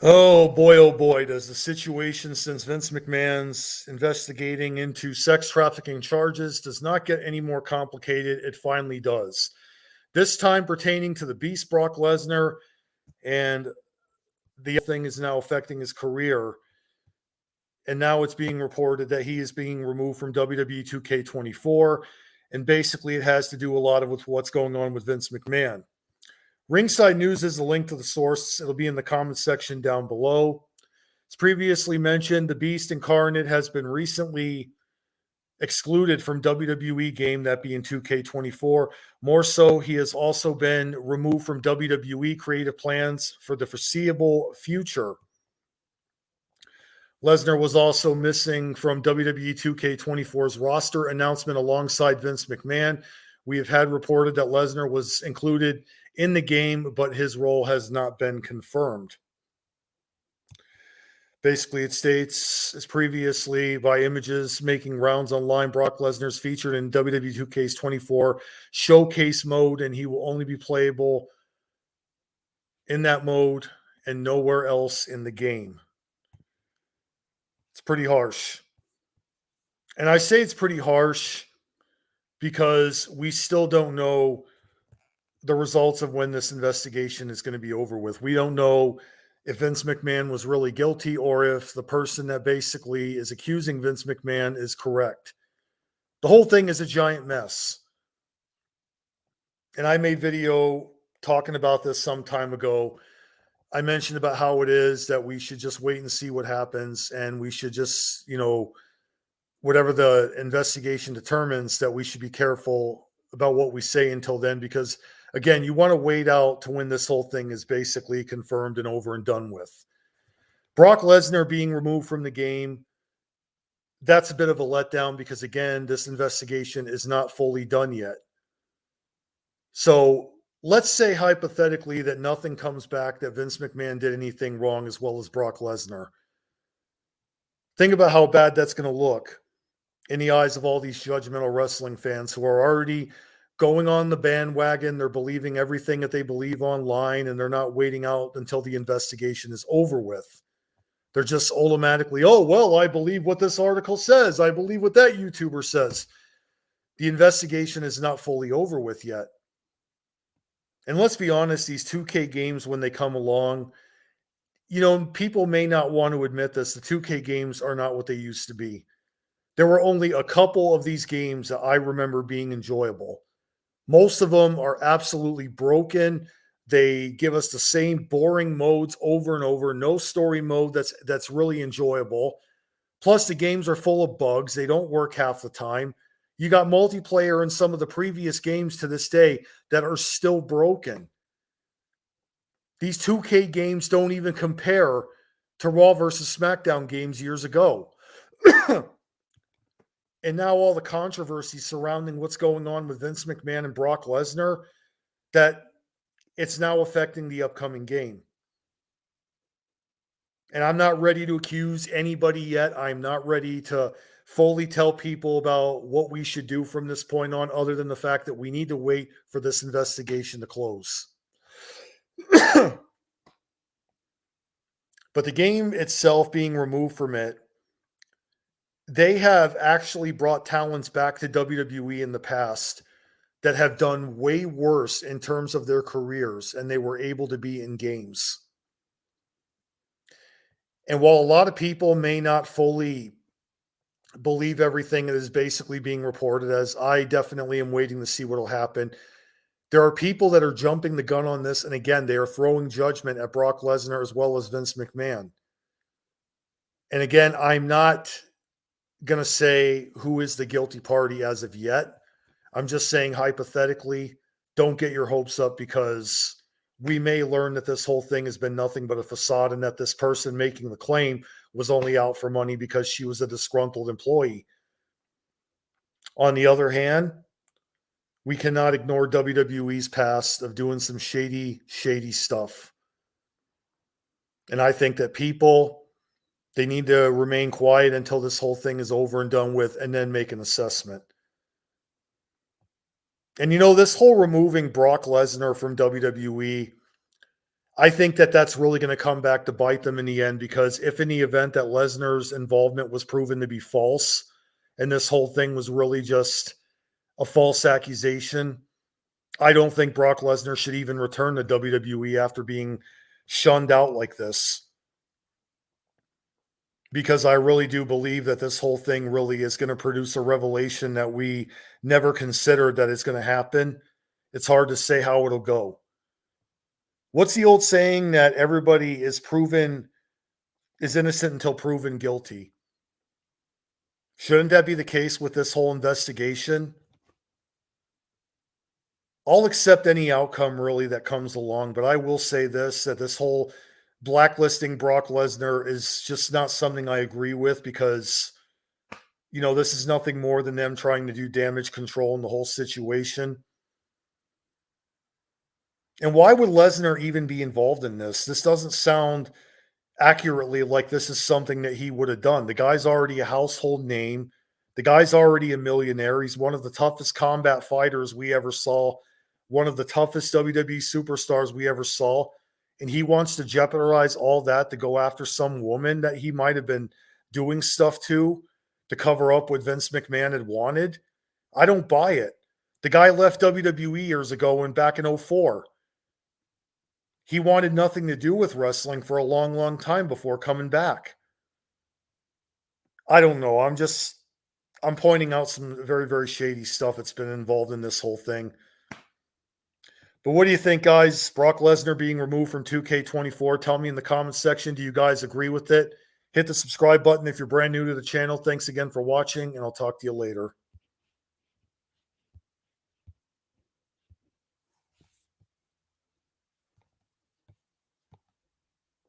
Oh boy, does the situation since Vince McMahon's investigating into sex trafficking charges does not get any more complicated. It finally does. This time pertaining to the Beast Brock Lesnar, and the thing is now affecting his career. And now it's being reported that he is being removed from Wwe2k24. And basically, it has to do a lot with what's going on with Vince McMahon. Ringside News is a link to the source. It'll be in the comments section down below. As previously mentioned, the Beast Incarnate has been recently excluded from WWE game, that being 2K24. More so, he has also been removed from WWE creative plans for the foreseeable future. Lesnar was also missing from WWE 2K24's roster announcement alongside Vince McMahon. We have had reported that Lesnar was included in the game, but his role has not been confirmed. Basically, it states, as previously by images making rounds online, Brock Lesnar is featured in WWE 2K's 24 showcase mode, and he will only be playable in that mode and nowhere else in the game. It's pretty harsh. And I say it's pretty harsh because we still don't know the results of when this investigation is going to be over with. We don't know if Vince McMahon was really guilty or if the person that basically is accusing Vince McMahon is correct. The whole thing is a giant mess. And I made video talking about this some time ago. I mentioned about how it is that we should just wait and see what happens. And we should just, whatever the investigation determines, that we should be careful about what we say until then, because again, you want to wait out to when this whole thing is basically confirmed and over and done with. Brock Lesnar being removed from the game, that's a bit of a letdown because, again, this investigation is not fully done yet. So let's say hypothetically that nothing comes back, that Vince McMahon did anything wrong, as well as Brock Lesnar. Think about how bad that's going to look in the eyes of all these judgmental wrestling fans who are already going on the bandwagon. They're believing everything that they believe online, and they're not waiting out until the investigation is over with. They're just automatically, oh, well, I believe what this article says. I believe what that YouTuber says. The investigation is not fully over with yet. And let's be honest, these 2K games, when they come along, people may not want to admit this. The 2K games are not what they used to be. There were only a couple of these games that I remember being enjoyable. Most of them are absolutely broken. They give us the same boring modes over and over. No story mode that's really enjoyable. Plus, the games are full of bugs. They don't work half the time. You got multiplayer in some of the previous games to this day that are still broken. These 2K games don't even compare to Raw versus SmackDown games years ago. And now all the controversy surrounding what's going on with Vince McMahon and Brock Lesnar, that it's now affecting the upcoming game. And I'm not ready to accuse anybody yet. I'm not ready to fully tell people about what we should do from this point on, other than the fact that we need to wait for this investigation to close. But the game itself being removed from it, they have actually brought talents back to WWE in the past that have done way worse in terms of their careers, and they were able to be in games. And while a lot of people may not fully believe everything that is basically being reported, as I definitely am waiting to see what will happen, there are people that are jumping the gun on this, and again, they are throwing judgment at Brock Lesnar as well as Vince McMahon. And again, I'm not going to say who is the guilty party as of yet. I'm just saying hypothetically, don't get your hopes up, because we may learn that this whole thing has been nothing but a facade, and that this person making the claim was only out for money because she was a disgruntled employee. On the other hand, we cannot ignore WWE's past of doing some shady stuff. And I think that people, they need to remain quiet until this whole thing is over and done with, and then make an assessment. And this whole removing Brock Lesnar from WWE, I think that that's really going to come back to bite them in the end, because if in the event that Lesnar's involvement was proven to be false and this whole thing was really just a false accusation, I don't think Brock Lesnar should even return to WWE after being shunned out like this. Because I really do believe that this whole thing really is going to produce a revelation that we never considered that it's going to happen. It's hard to say how it'll go. What's the old saying that everybody is innocent until proven guilty? Shouldn't that be the case with this whole investigation? I'll accept any outcome really that comes along, but I will say this, that this whole blacklisting Brock Lesnar is just not something I agree with, because, this is nothing more than them trying to do damage control in the whole situation. And why would Lesnar even be involved in this? This doesn't sound accurately like this is something that he would have done. The guy's already a household name. The guy's already a millionaire. He's one of the toughest combat fighters we ever saw, one of the toughest WWE superstars we ever saw. And he wants to jeopardize all that to go after some woman that he might have been doing stuff to cover up what Vince McMahon had wanted. I don't buy it. The guy left WWE years ago and back in 2004. He wanted nothing to do with wrestling for a long, long time before coming back. I don't know. I'm pointing out some very, very shady stuff that's been involved in this whole thing. But what do you think, guys? Brock Lesnar being removed from 2K24. Tell me in the comments section, do you guys agree with it? Hit the subscribe button if you're brand new to the channel. Thanks again for watching, and I'll talk to you later.